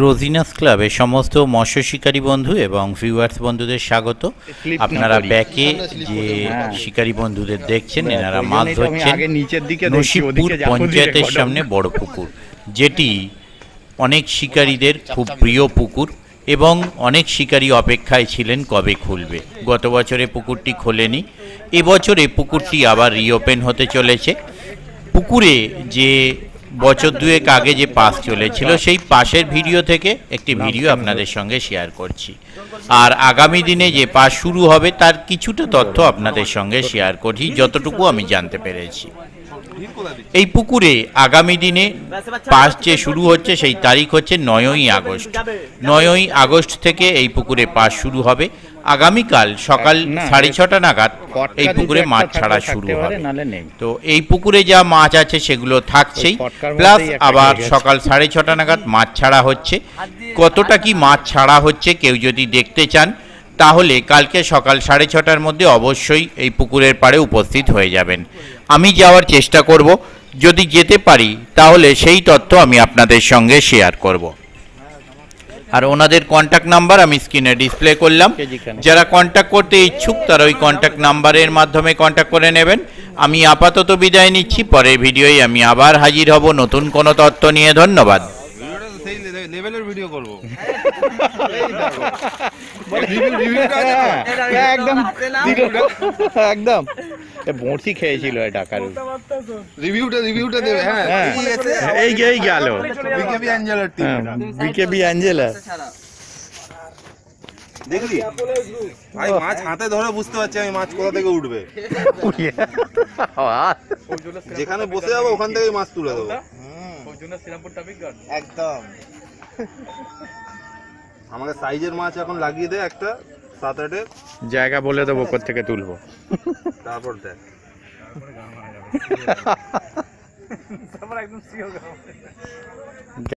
রোজিনাস ক্লাবে সমস্ত মৎস্য শিকারী বন্ধু এবং ভিউয়ার্স বন্ধুদের স্বাগত। আপনারা ব্যাকে যে শিকারী বন্ধুদের দেখছেন, এনারা মাছ ধরছেন নসিবপুর পঞ্চায়েতের সামনে বড় পুকুর, যেটি অনেক শিকারীদের খুব প্রিয় পুকুর এবং অনেক শিকারী অপেক্ষায় ছিলেন কবে খুলবে। গত বছরে পুকুরটি খোলেনি, এবছরে পুকুরটি আবার রিওপেন হতে চলেছে। পুকুরে যে বছর দুয়েক আগে যে পাস চলেছিল, সেই পাসের ভিডিও থেকে একটি ভিডিও আপনাদের সঙ্গে শেয়ার করছি, আর আগামী দিনে যে পাস শুরু হবে তার কিছুটা তথ্য আপনাদের সঙ্গে শেয়ার করছি যতটুকু আমি জানতে পেরেছি। এই পুকুরে আগামী দিনে পাস যে শুরু হচ্ছে সেই তারিখ হচ্ছে 9ই আগস্ট। 9ই আগস্ট থেকে এই পুকুরে পাস শুরু হবে। আগামীকাল সকাল 6:30 নাগাদ এই পুকুরে মাছ ছাড়া শুরু হবে। তো এই পুকুরে যা মাছ আছে সেগুলো থাকছেই, প্লাস আবার সকাল 6:30 নাগাদ মাছ ছাড়া হচ্ছে। কতটা কি মাছ ছাড়া হচ্ছে কেউ যদি দেখতে চান, তাহলে কালকে সকাল 6:30টার মধ্যে অবশ্যই এই পুকুরের পাড়ে উপস্থিত হয়ে যাবেন। আমি যাওয়ার চেষ্টা করব, যদি যেতে পারি তাহলে সেই তথ্য আমি আপনাদের সঙ্গে শেয়ার করব। আর ওনাদের কন্ট্যাক্ট নাম্বার আমি স্ক্রিনে ডিসপ্লে করলাম। যারা কন্ট্যাক্ট করতে ইচ্ছুক তারা ওই কন্ট্যাক্ট নাম্বারের মাধ্যমে কন্ট্যাক্ট করে নেবেন। আমি আপাতত বিদায় নিচ্ছি, পরের ভিডিওয় আমি আবার হাজির হব নতুন কোনো তথ্য নিয়ে। ধন্যবাদ। লেভেলের ভিডিও করব একদম বড়শি খেয়েছিল টাকার রিভিউটা দেবে। হ্যাঁ এই গেল বিকেবি অ্যাঞ্জেলার টিম, বিকেবি অ্যাঞ্জেলা। দেখলি ভাই মাছ হাতে ধরে বুঝতে পারছি আমি মাছ কোথা থেকে উঠবে। যেখানে বসে যাবো ওখান থেকে মাছ তুলে দেবো একদম। আমাকে সাইজের মাছ এখন লাগিয়ে দে একটা 7-8 জায়গা বলে দেবো কোত্থেকে তুলবো, তারপর দেখ।